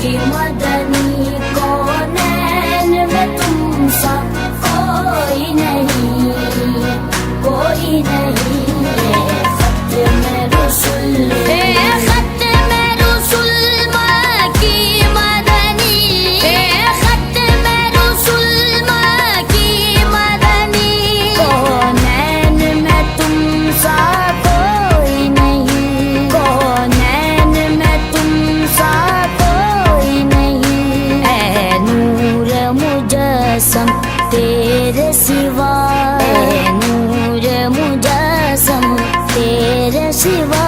की मदनी कौनैन में तुम सा कोई नहीं, कोई नहीं। ये खत में रसूल, ये खत में रसूल की मदनी, ये खत में रसूल की मदनी कौनैन में तुम सा कोई नहीं, कौनैन में तुम सा कोई नहीं। ऐ नूर मुजस्सम तेरे सिवा, ऐ नूर मुजस्सम तेरे सिवा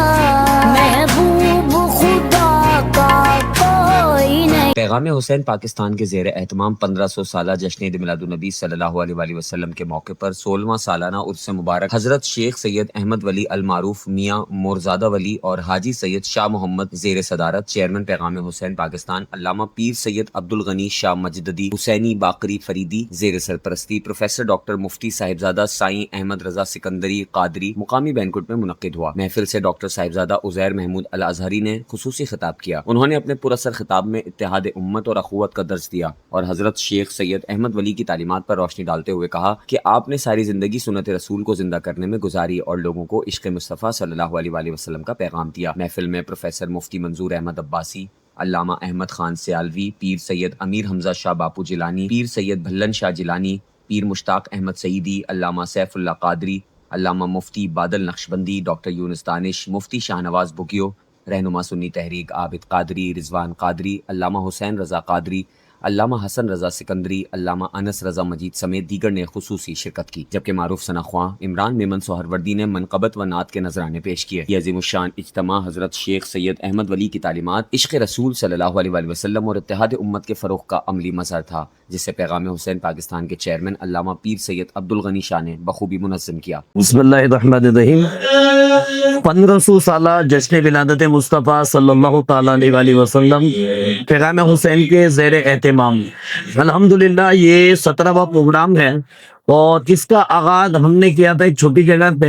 महबूब खुदा का कोई नहीं। पैगाम हुसैन पाकिस्तान के ज़ेर एहतमाम 1500 साला जश्न ईद मिलादुन्नबी सल्लल्लाहु अलैहि वसल्लम के मौके पर 16वां सालाना उर्स मुबारक हज़रत शेख सैयद अहमद वली अल मारूफ मियाँ मोरज़ादा वली और हाजी सैयद शाह मोहम्मद ज़ेर सदारत चेयरमैन पैगाम हुसैन पाकिस्तान अल्लामा पीर सैयद अब्दुल गनी शाह मजददी हुसैनी बाकरी फरीदी ज़ेर सरपरस्ती प्रोफेसर डॉक्टर मुफ्ती साहिबजादा साईं अहमद रजा सिकंदरी कादरी मुकामी बैंकुट में मुनक्किद हुआ। महफिल से डॉक्टर साहिबजादा उज़ैर महमूद अल अज़हरी ने खुसूसी खिताब किया। उन्होंने अपने पुरअसर खिताब में इत्तेहाद उम्मत और अखुवत का दर्ज दिया और हजरत शेख सैयद अहमद वली की तालीमात पर रोशनी डालते हुए कहा कि आपने सारी जिंदगी सुन्नत रसूल को जिंदा करने में गुजारी और लोगों को इश्क मुस्तफ़ा सल्लल्लाहु अलैहि वसल्लम का पैगाम दिया। महफिल में प्रोफेसर मुफ्ती मंजूर अहमद अब्बासी, अल्लामा अहमद खान सियालवी, पीर सैयद अमीर हमजा शाह बापू जिलानी, पीर सैयद भल्लन शाह जिलानी, पीर मुश्ताक अहमद सईदी, अल्लामा सैफुल्ला कादरी, अल्लामा मुफ्ती बादल नक्शबंदी, डॉक्टर यूनुस दानिश, मुफ्ती शाहनवाज बुगियो, रहनुमा सुन्नी तहरीक आबिद कादरी, रिजवान कादरी, अल्लामा हुसैन रजा कादरी, अल्लामा हसन रजा सिकंदरी, अल्लामा अनस रजा मजीद समेत दीगर ने खुसूसी शिरकत की। जबकि मारूफ सनाख्वां इमरान मेमन सोहरवर्दी ने मनकबत व नात के नजराने पेश किए। यह अज़ीमुश्शान इज्तिमा हजरत शेख सैयद अहमद वली की तालीमात इश्क रसूल सल्लल्लाहु अलैहि वसल्लम और इत्तेहाद उम्मत के फ़रोग़ का अमली मज़हर था, जिसे पैगाम हुसैन पाकिस्तान के चेयरमैन अल्लामा पीर सैयद अब्दुल गनी शाह ने बखूबी मुनज़्ज़म किया। बिस्मिल्लाहिर्रहमानिर्रहीम। 1500 साला जश्न विलादत मुस्तफ़ा सल्लल्लाहु तआला अलैहि वसल्लम पैगाम हुसैन के ज़ेर एहतमाम अल्हम्दुलिल्लाह ये 17वां प्रोग्राम है और इसका आगाज हमने किया था एक छोटी जगह पे।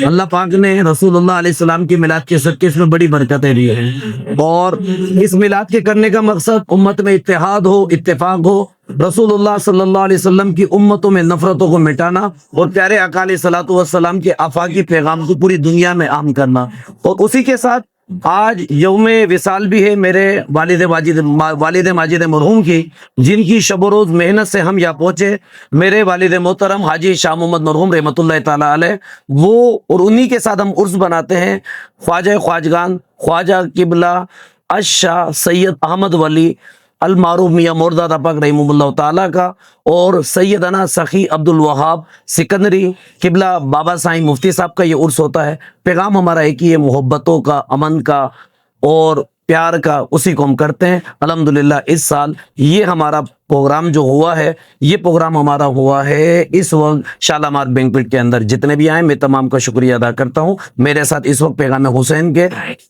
अल्लाह पाक ने रसूलुल्लाह अलैहि सलाम की मिलाद के सदक़े इसमें बड़ी बरकतें दी हैं और इस मिलाद के करने का मकसद उम्मत में इत्तेहाद हो, इत्तेफाक हो, रसूलुल्लाह सल्लल्लाहु अलैहि वसल्लम की उम्मतों में नफरतों को मिटाना और प्यारे आका अलैहिस्सलातु वस्सलाम के आफाकी पैगाम को पूरी दुनिया में आम करना। और उसी के साथ आज यौमे विसाल भी है मेरे वालिद माजिद मरहूम की, जिनकी शब रोज मेहनत से हम यहाँ पहुंचे। मेरे वालिद मोहतरम हाजी शाह मोहम्मद मरहूम रहमतुल्लाह ताला अलैह, वो और उन्हीं के साथ हम उर्स बनाते हैं। ख्वाजा ख्वाजगान ख्वाजा किबला अशाह सैयद अहमद वली अल मारूफ मियाँ मोरज़ादा पाक रहीमुल्लाह ताला का और सैयदना सखी अब्दुल वहाब सिकंदरी किबला बाबा साईं मुफ्ती साहब का ये उर्स होता है। पैगाम हमारा एक ही है, मोहब्बतों का, अमन का और प्यार का, उसी को हम करते हैं। अल्हम्दुलिल्लाह इस साल ये हमारा प्रोग्राम जो हुआ है, ये प्रोग्राम हमारा हुआ है इस वक्त शालामार बैंक्वेट के अंदर। जितने भी आए मैं तमाम का शुक्रिया अदा करता हूँ। मेरे साथ इस वक्त पैगाम हुसैन के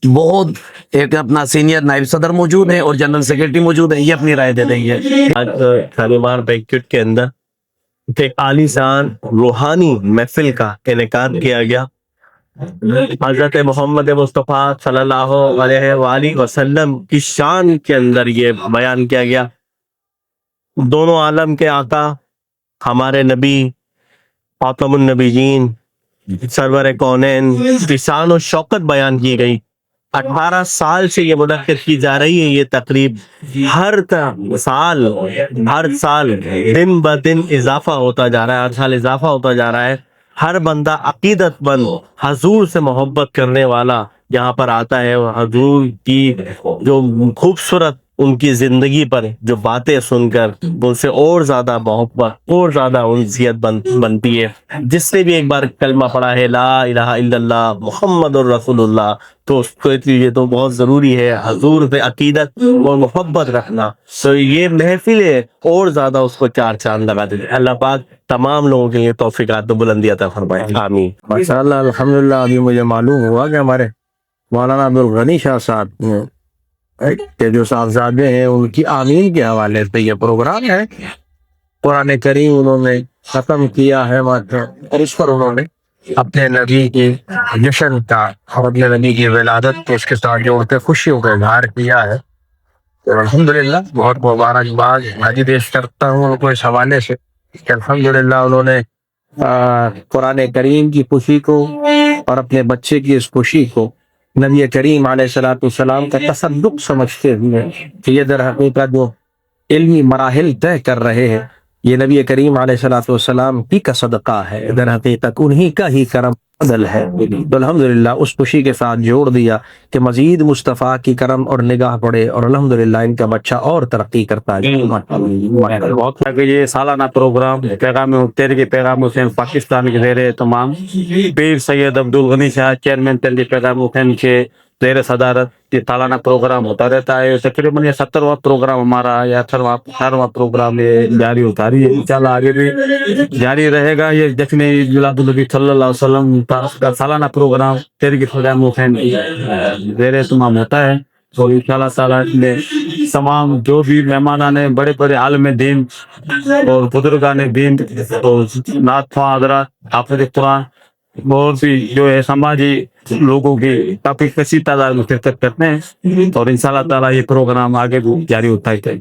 बहुत एक अपना सीनियर नायब सदर मौजूद है और जनरल सेक्रेटरी मौजूद है, ये अपनी राय दे देंगे। आज शालामार बैंक्वेट के अंदर एक आलीशान रूहानी महफिल का इनेकाद किया गया। हजरत मोहम्मद मुस्तफ़ा सल्लल्लाहु अलैहि वसल्लम की शान के अंदर ये बयान किया गया। दोनों आलम के आका हमारे नबी खातमुन नबीयीन सरवर कौनैन की शान और शौकत बयान की गई। 18 साल से ये मुनक्किद की जा रही है ये तकरीब। हर साल दिन ब दिन इजाफा होता जा रहा है, हर साल इजाफा होता जा रहा है। हर बंदा अकीदतमंद हजूर से मोहब्बत करने वाला यहाँ पर आता है और हजूर की जो खूबसूरत उनकी जिंदगी पर जो बातें सुनकर उनसे और ज्यादा मोहब्बत और ज्यादा उनसियत बनती है। जिसने भी एक बार कलमा पढ़ा है ला इलाहा इल्लल्लाह मुहम्मदुर रसूलुल्लाह, तो उसको ये तो बहुत जरूरी है हजूर पे अकीदत और मोहब्बत रखना। तो ये महफिल है और ज्यादा उसको चार चांद लगा देते। अल्लाह पाक तमाम लोगों के लिए तौफीकात तो बुलंदी अता फरमाए, आमीन। माशाअल्लाह अल्हम्दुलिल्लाह। अभी मुझे मालूम हुआ कि हमारे मौलाना अब्दुल गनी शाह साहब के जो साहबजादे हैं उनकी आमीन के हवाले से ये प्रोग्राम है। कुरान करीम उन्होंने खत्म किया है और इस पर उन्होंने अपने नबी के जश्न का और अपने नबी की विलादत को उसके साथ जोड़ते खुशियों का इजहार किया है। تو الحمدللہ بہت مبارکباد حاجی پیش کرتا ہوں ان کو اس حوالے سے کہ الحمدللہ انہوں نے قرآن کریم کی خوشی کو اور اپنے بچے کی اس خوشی کو نبی کریم علیہ الصلوۃ والسلام کا تصدق سمجھتے ہوئے کہ یہ در حقیقت جو علمی مراحل طے کر رہے ہیں یہ نبی کریم علیہ الصلوۃ والسلام ہی کا صدقہ ہے، در حقیقت انہی کا ہی کرم فضل ہے۔ تو الحمدللہ اس خوشی کے ساتھ جوڑ دیا کہ مزید مصطفیٰ کی کرم اور نگاہ پڑے اور الحمدللہ ان کا بچہ اور ترقی کرتا ہے۔ بہت کہ یہ سالانہ پروگرام پیغام تحریک پیغام حسین پاکستان کے زیر اہتمام پیر سید عبدالغنی شاہ چیئرمین تحریک پیغام حسین کے زیر صدارت یہ سالانہ پروگرام ہوتا رہتا ہے۔ تقریباً یہ 70واں پروگرام ہمارا یا 18واں پروگرام یہ جاری ہوتا رہی ہے، انشاءاللہ آگے بھی جاری رہے گا۔ یہ جشن میلاد النبی صلی اللہ علیہ وسلم کا سالانہ پروگرام تحریک پیغام حسین زیر اہتمام ہوتا ہے، تو انشاءاللہ تعالیٰ نے تمام جو بھی مہمانان ہیں، بڑے بڑے عالم دین اور بزرگان دین اور نعت خواں حضرات، حافظ قرآن اور بھی جو ہے سماجی لوگوں کی کافی کثیر تعداد میں شرکت کرتے ہیں، اور انشاءاللہ تعالیٰ یہ پروگرام آگے بھی جاری ہوتا ہے۔